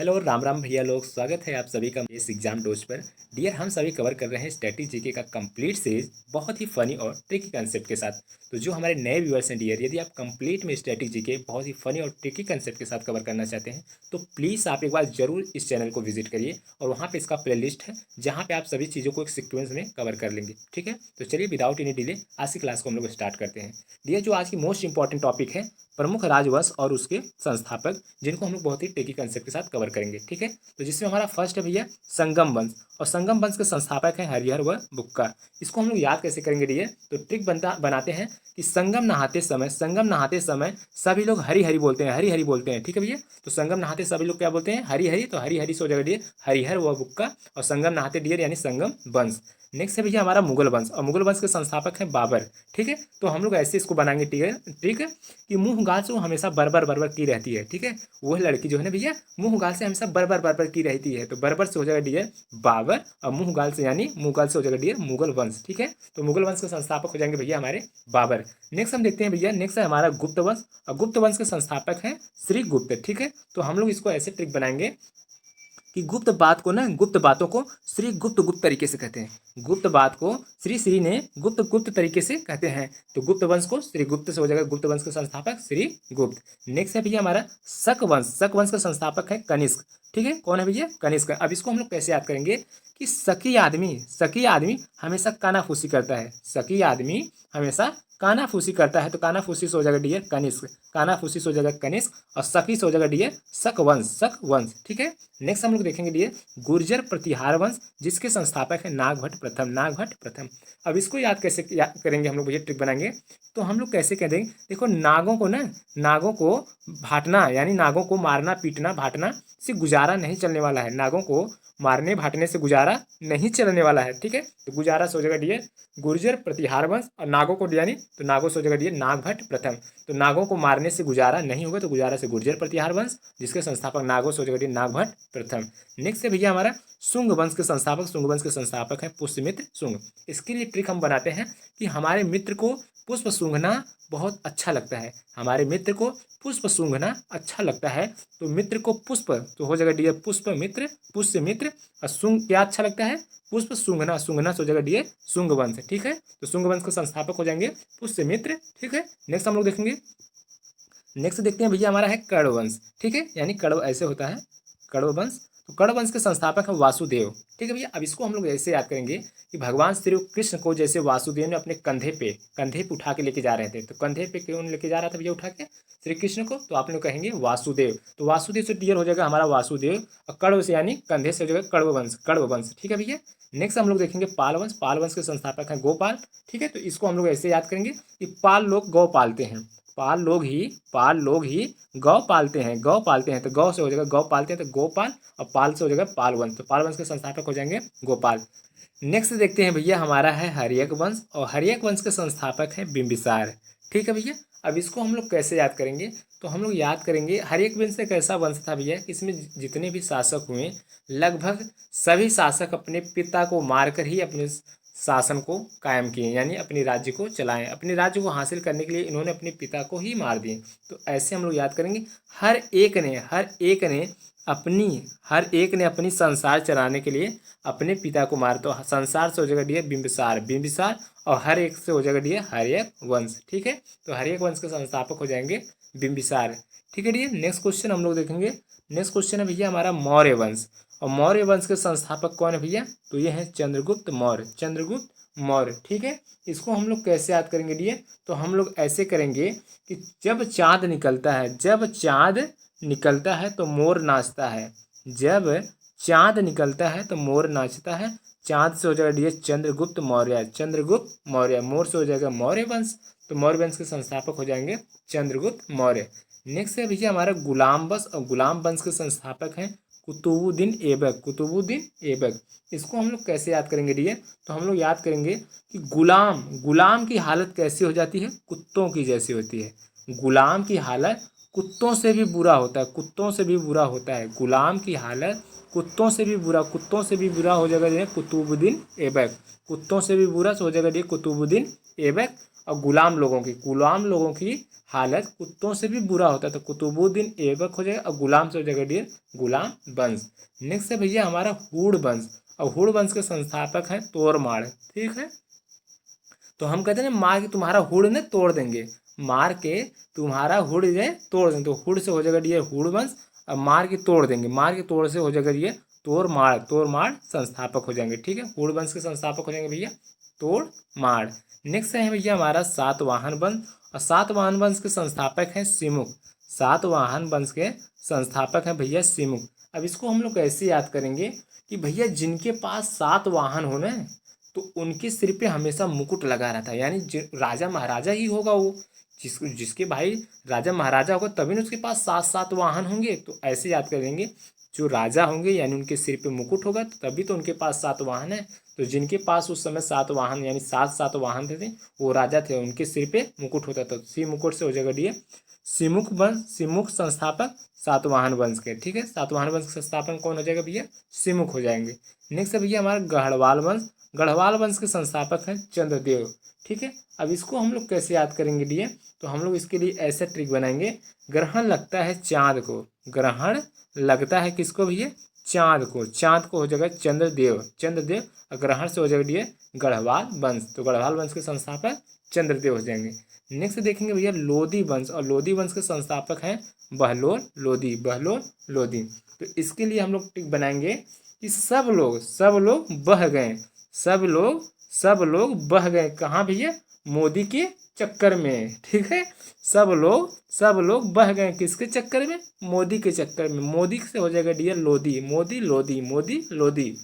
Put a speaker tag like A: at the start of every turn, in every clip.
A: Hello Ram Ram भैया लोग, स्वागत है आप सभी का इस एग्जाम डोज पर। डियर, हम सभी कवर कर रहे हैं स्टैटिक जीके का कंप्लीट सीरीज बहुत ही फनी और ट्रिकी कंसेप्ट के साथ। तो जो हमारे नए व्यूअर्स हैं डियर, यदि आप कंप्लीट में स्टैटिक जीके बहुत ही फनी और ट्रिकी कंसेप्ट के साथ कवर करना चाहते हैं तो प्लीज़ आप एक बार जरूर इस चैनल को विजिट करिए और वहाँ पे इसका प्लेलिस्ट है जहाँ पे आप सभी चीज़ों को एक सीक्वेंस में कवर कर लेंगे। ठीक है, तो चलिए विदाउट एनी डिले आज की क्लास को हम लोग स्टार्ट करते हैं। डियर, जो आज की मोस्ट इंपॉर्टेंट टॉपिक है प्रमुख राजवंश और उसके संस्थापक, जिनको हम लोग बहुत ही ट्रिकी कंसेप्ट के साथ कवर करेंगे। ठीक है, तो जिसमें हमारा फर्स्ट है भैया संगम वंश, और संगम वंश के संस्थापक हैं हरिहर व बुक्का। इसको हम लोग याद कैसे करेंगे डियर? तो ट्रिक बनाते हैं कि संगम नहाते समय सभी लोग हरी हरी बोलते हैं, हरी हरी बोलते हैं। ठीक है भैया, तो संगम नहाते सभी लोग क्या बोलते हैं? हरी हरी। तो हरी हरी से हो जाएगा डियर हरिहर व बुक्का, और संगम नहाते डियर यानी संगम वंश। नेक्स्ट है भैया हमारा मुगल वंश, और मुगल वंश के संस्थापक हैं बाबर। ठीक है, तो हम लोग ऐसे इसको बनाएंगे। ठीक है, ठीक है कि मुंह गाल से वो हमेशा बरबर बरबर की रहती है। ठीक है, वह लड़की जो है ना भैया, मुंह गाल से हमेशा बरबर बरबर की रहती है, तो बरबर से हो जाएगा डियर बाबर, और मुंह गाल से यानी मुंह गाल से हो जाएगा डियर मुगल वंश। ठीक है, तो मुगल वंश के संस्थापक हो जाएंगे भैया हमारे बाबर। नेक्स्ट हम देखते हैं भैया, नेक्स्ट है हमारा गुप्त वंश, और गुप्त वंश के संस्थापक हैं श्री गुप्त। ठीक है, तो हम लोग इसको ऐसे ट्रिक बनाएंगे कि गुप्त बात को ना, गुप्त बातों को श्री गुप्त गुप्त तरीके से कहते हैं। गुप्त बात को श्री ने गुप्त गुप्त तरीके से कहते हैं, तो गुप्त वंश को श्री गुप्त से हो जाएगा गुप्त वंश के संस्थापक श्री गुप्त। नेक्स्ट है भैया हमारा शक वंश, शक वंश का संस्थापक है कनिष्क। ठीक है, कौन है भैया? कनिष्क। अब इसको हम लोग कैसे याद करेंगे कि सकी आदमी हमेशा कानाफूसी करता है, सकी आदमी हमेशा कानाफूसी करता है, तो कानाफूसी से हो जाएगा डियर कनिष्क, कानाफूसी से हो जाएगा कनिष्क, और सखी से हो जाएगा डियर शक वंश, शक वंश। ठीक है, नेक्स्ट हम लोग देखेंगे डियर गुर्जर प्रतिहार वंश, जिसके संस्थापक है नागभट्ट प्रथम, नागभट्ट प्रथम। अब इसको याद कैसे करेंगे हम लोग भैया? ट्रिक बनाएंगे तो हम लोग कैसे कह देंगे, देखो नागों को ना, नागों को भाटना यानी नागों को मारना पीटना भाटना से गुजारा नहीं चलने वाला है, नागों को मारने भाटने से गुजारा नहीं चलने वाला है। ठीक है, तो गुजारा से हो जाएगा डियर गुर्जर प्रतिहार वंश, और नागों को यानी तो नागों से हो जाएगा डियर नागभट्ट प्रथम। तो नागों को मारने से गुजारा नहीं होगा, तो गुजारा से गुर्जर प्रतिहार वंश, जिसके संस्थापक नागों से हो जाएगा डियर नागभट्ट प्रथम। नेक्स्ट है भैया हमारा शुंग वंश के संस्थापक, शुंग वंश के संस्थापक है पुष्यमित्र शुंग। इसके लिए ट्रिक हम बनाते हैं कि हमारे मित्र को पुष्प सूंघना बहुत अच्छा लगता है, हमारे मित्र को पुष्प सूंघना अच्छा लगता है, तो मित्र को पुष्प तो हो जाएगा डियर पुष्प मित्र, पुष्य मित्र, और शुंग क्या अच्छा लगता है? पुष्प सूंघना, सूंघना से हो जाएगा डियर शुंग वंश। ठीक है, तो शुंग वंश के संस्थापक हो जाएंगे पुष्य मित्र। ठीक है, नेक्स्ट हम लोग देखेंगे, नेक्स्ट देखते हैं भैया हमारा है कर्ण वंश। ठीक है, यानी कर्ण ऐसे होता है कर्ण वंश, तो कर्ण वंश के संस्थापक है वासुदेव। ठीक है भैया, अब इसको हम लोग ऐसे याद करेंगे कि भगवान श्री कृष्ण को जैसे वासुदेव ने अपने कंधे पे उठा के लेके जा रहे थे, तो कंधे पे क्यों लेके जा रहा था भैया उठा के श्री कृष्ण को? तो आप लोग कहेंगे वासुदेव, तो वासुदेव से क्लियर हो जाएगा हमारा वासुदेव, और कर्ण से यानी कंधे से हो जाएगा कण्व वंश, कण्व वंश। ठीक है भैया, नेक्स्ट हम लोग देखेंगे पाल वंश, पाल वंश के संस्थापक हैं गोपाल। ठीक है, तो इसको हम लोग ऐसे याद करेंगे कि पाल लोग गौ पालते हैं, पाल लोग ही गौ पालते हैं, गौ पालते हैं, तो गौ से हो जाएगा गौ पालते हैं, तो गोपाल, और पाल से हो जाएगा पाल वंश, तो पाल वंश के संस्थापक हो जाएंगे गोपाल। नेक्स्ट देखते हैं भैया हमारा है हर्यक वंश, और हर्यक वंश के संस्थापक है बिंबिसार। ठीक है भैया, अब इसको हम लोग कैसे याद करेंगे? तो हम लोग याद करेंगे हर्यक वंश एक ऐसा वंश था भैया, इसमें जितने भी शासक हुए लगभग सभी शासक अपने पिता को मारकर ही अपने शासन को कायम किए, यानी अपने राज्य को चलाएं, अपने राज्य को हासिल करने के लिए इन्होंने अपने पिता को ही मार दिए। तो ऐसे हम लोग याद करेंगे हर एक ने अपनी संसार चलाने के लिए अपने पिता को मार, तो संसार से हो जाएगा डियर बिंबिसार, बिंबिसार, और हर एक से हो जाएगा डियर हर्यक वंश। ठीक है, तो हर्यक वंश के संस्थापक हो जाएंगे बिंबिसार। ठीक है डियर, नेक्स्ट क्वेश्चन हम लोग देखेंगे, नेक्स्ट क्वेश्चन है भैया हमारा मौर्य वंश, और मौर्य वंश के संस्थापक कौन है भैया? तो ये है चंद्रगुप्त मौर्य, चंद्रगुप्त मौर्य। ठीक है, इसको हम लोग कैसे याद करेंगे डियर? तो हम लोग ऐसे करेंगे कि जब चाँद निकलता है, जब चाँद निकलता है तो मोर नाचता है, जब चाँद निकलता है तो मोर नाचता है, चाँद से हो जाएगा डियर चंद्रगुप्त मौर्य, चंद्रगुप्त मौर्य, मोर से हो जाएगा मौर्य वंश, तो मौर्य वंश के संस्थापक हो जाएंगे चंद्रगुप्त मौर्य। नेक्स्ट है भैया हमारा गुलाम वंश, और गुलाम वंश के संस्थापक हैं कुतुबुद्दीन ऐबक, कुतुबुद्दीन ऐबक। इसको हम लोग कैसे याद करेंगे डियर? तो हम लोग याद करेंगे कि गुलाम की हालत कैसी हो जाती है? कुत्तों की जैसी होती है, गुलाम की हालत कुत्तों से भी बुरा होता है, कुत्तों से भी बुरा होता है, गुलाम की हालत कुत्तों से भी बुरा हो जाएगा कुतुबुद्दीन ऐबक, कुत्तों से भी बुरा हो जाएगा कुतुबुद्दीन ऐबक। और गुलाम लोगों की हालत कुत्तों से भी बुरा होता है। तो कुतुबुद्दीन ऐबक हो जाएगा और गुलाम से हो जाएगा डियर गुलाम वंश। नेक्स्ट है भैया हमारा हुड़ वंश, और हुड़ वंश के संस्थापक हैं तोरमाड़। ठीक है, तो हम कहते हैं ना मार के तुम्हारा हुड़ ने तोड़ देंगे, मार के तुम्हारा हुड़ ने तोड़ देंगे, तो हुड़ से हो जाएगा डियर हुड़ वंश, और मार के तोड़ देंगे, मार के तोड़ से हो जाएगा ये तोड़माड़, तोड़माड़ संस्थापक हो जाएंगे। ठीक है, हुड़ वंश के संस्थापक हो जाएंगे भैया तोड़माड़। नेक्स्ट है भैया हमारा सातवाहन वंश, और सातवाहन वंश के संस्थापक हैं सिमुक। सातवाहन वंश के संस्थापक हैं भैया सिमुक। अब इसको हम लोग कैसे याद करेंगे कि भैया जिनके पास 7 वाहन हो ना, तो उनके सिर पे हमेशा मुकुट लगा रहता है, यानी राजा महाराजा ही होगा वो, जिसके भाई राजा महाराजा होगा तभी ना उसके पास 7 वाहन होंगे। तो ऐसे याद करेंगे, जो राजा होंगे यानी उनके सिर पे मुकुट होगा तो तभी तो उनके पास 7 वाहन है। तो जिनके पास उस समय 7 वाहन यानी 7 वाहन थे वो राजा थे, उनके सिर पे मुकुट होता था। सी मुकुट से हो जाएगा डी सिमुख वंश, सिमुख संस्थापक सातवाहन वंश के। ठीक है, सातवाहन वंश का संस्थापन कौन हो जाएगा भैया सिमुख हो जाएंगे। नेक्स्ट है भैया हमारा गढ़वाल वंश, गढ़वाल वंश के संस्थापक हैं चंद्रदेव। ठीक है, अब इसको हम लोग कैसे याद करेंगे डी तो हम लोग इसके लिए ऐसा ट्रिक बनाएंगे, ग्रहण लगता है चांद को, ग्रहण लगता है किसको भैया चांद को, चांद को हो जाएगा चंद्रदेव, चंद्रदेव, और ग्रहण से हो जाएगा डी गढ़वाल वंश, तो गढ़वाल वंश के संस्थापक चंद्रदेव हो जाएंगे। नेक्स्ट देखेंगे भैया लोधी वंश, और लोधी वंश के संस्थापक हैं बहलोल लोधी, बहलोल लोधी। तो इसके लिए हम लोग ट्रिक बनाएंगे कि सब लोग बह गए, सब लोग बह गए कहाँ भैया मोदी के चक्कर में। ठीक है, सब लोग बह गए किसके चक्कर में मोदी के चक्कर में, मोदी से हो जाएगा डियर लोधी, मोदी लोधी, मोदी लोधी।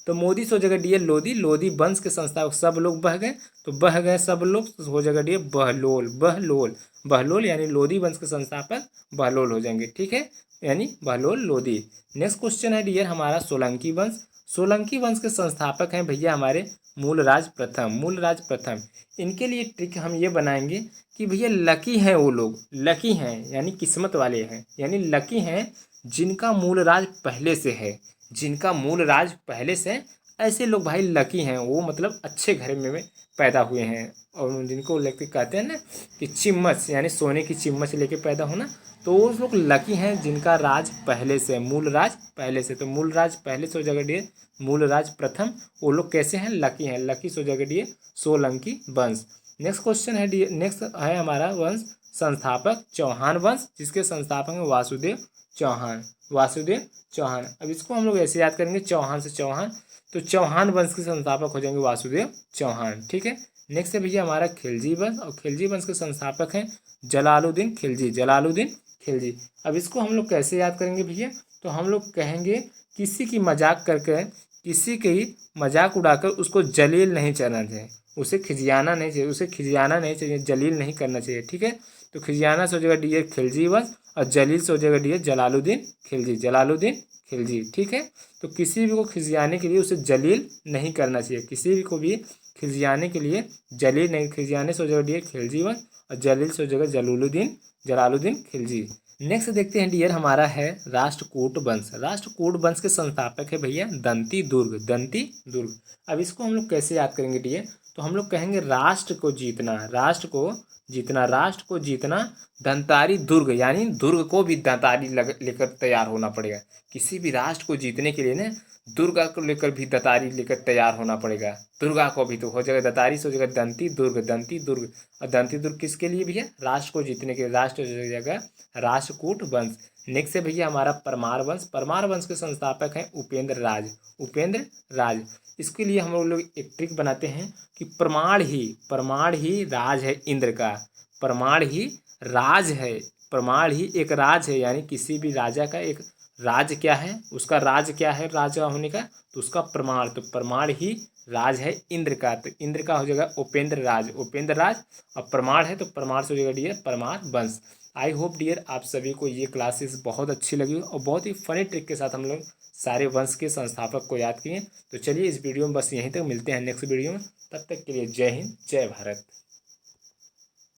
A: तो मोदी से हो जाएगा डी लोधी, लोधी वंश के संस्थापक सब लोग बह गए, तो बह गए सब लोग तो हो जाएगा डी बहलोल, बहलोल, बहलोल यानी लोधी वंश के संस्थापक बहलोल हो जाएंगे। ठीक है, यानी बहलोल लोधी। नेक्स्ट क्वेश्चन है डियर हमारा सोलंकी वंश, सोलंकी वंश के संस्थापक हैं भैया हमारे मूलराज प्रथम, मूलराज प्रथम। इनके लिए ट्रिक हम ये बनाएंगे कि भैया लकी हैं वो लोग, लकी हैं यानी किस्मत वाले हैं, यानी लकी हैं जिनका मूलराज पहले से है, जिनका मूल राज पहले से, ऐसे लोग भाई लकी हैं, वो मतलब अच्छे घर में पैदा हुए हैं, और जिनको लेके कहते हैं ना कि चिम्मच यानी सोने की चिम्मच लेके पैदा होना, तो वो लोग लकी हैं जिनका राज पहले से, मूल राज पहले से। तो मूल राज पहले से हो जाएगा डी मूल राज प्रथम, वो लोग कैसे हैं लकी हैं, लकी से हो जाएगा डी सोलंकी वंश। नेक्स्ट क्वेश्चन है डी, नेक्स्ट है हमारा वंश संस्थापक चौहान वंश, जिसके संस्थापक हैं वासुदेव चौहान, वासुदेव चौहान। अब इसको हम लोग ऐसे याद करेंगे चौहान से चौहान, तो चौहान वंश के संस्थापक हो जाएंगे वासुदेव चौहान। ठीक है, नेक्स्ट है भैया हमारा खिलजी वंश, और खिलजी वंश के संस्थापक हैं जलालुद्दीन खिलजी, जलालुद्दीन खिलजी। अब इसको हम लोग कैसे याद करेंगे भैया, तो हम लोग कहेंगे किसी की मजाक करके, किसी की मजाक उड़ाकर उसको जलील नहीं करना चाहिए, उसे खिजियाना नहीं चाहिए, उसे खिजियाना नहीं चाहिए, जलील नहीं करना चाहिए। ठीक है, तो खिजियाना से हो जाएगा डी खिलजी वंश, और जलील से हो जाएगा डी जलालुद्दीन खिलजी, जलालुद्दीन खिलजी। ठीक है, तो किसी भी को खिजियाने के लिए उसे जलील नहीं करना चाहिए, किसी भी को भी खिजियाने के लिए जलील नहीं, खिजियाने से हो जाएगा डी खिलजी वंश, और जलील से हो जाएगा जलालुद्दीन खिलजी। नेक्स्ट देखते हैं डियर हमारा है राष्ट्रकूट वंश, राष्ट्रकूट वंश के संस्थापक है भैया दंती दुर्ग, दंती दुर्ग। अब इसको हम लोग कैसे याद करेंगे डियर, तो हम लोग कहेंगे राष्ट्र को जीतना, राष्ट्र को जीतना, राष्ट्र को जीतना दंतारी दुर्ग, यानी दुर्ग को भी दंतारी लेकर तैयार होना पड़ेगा, किसी भी राष्ट्र को जीतने के लिए ना दुर्गा को लेकर भी दतारी लेकर तैयार होना पड़ेगा, दुर्गा को भी, तो हो जाएगा दतारी से हो जाएगा दंती दुर्ग, दंती दुर्ग। और दंती दुर्ग किसके लिए भैया राष्ट्र को जीतने के लिए, राष्ट्र हो जाएगा राष्ट्रकूट वंश। नेक्स्ट है भैया हमारा परमार वंश, परमार वंश के संस्थापक हैं उपेंद्र राज, उपेंद्र राज। इसके लिए हम लोग एक ट्रिक बनाते हैं कि प्रमाण ही राज है इंद्र का, प्रमाण ही राज है, प्रमाण ही एक राज है, यानी किसी भी राजा का एक राज क्या है, उसका राज क्या है राजा होने का, तो उसका प्रमाण, तो प्रमाण ही राज है इंद्र का, तो इंद्र का हो जाएगा उपेंद्र राज, उपेंद्र राज। और प्रमाण है तो प्रमाण से हो जाएगा डियर परमार वंश। आई होप डियर आप सभी को ये क्लासेस बहुत अच्छी लगी और बहुत ही फनी ट्रिक के साथ हम लोग सारे वंश के संस्थापक को याद किए। तो चलिए इस वीडियो में बस यहीं तक, मिलते हैं नेक्स्ट वीडियो में, तब तक के लिए जय हिंद जय भारत।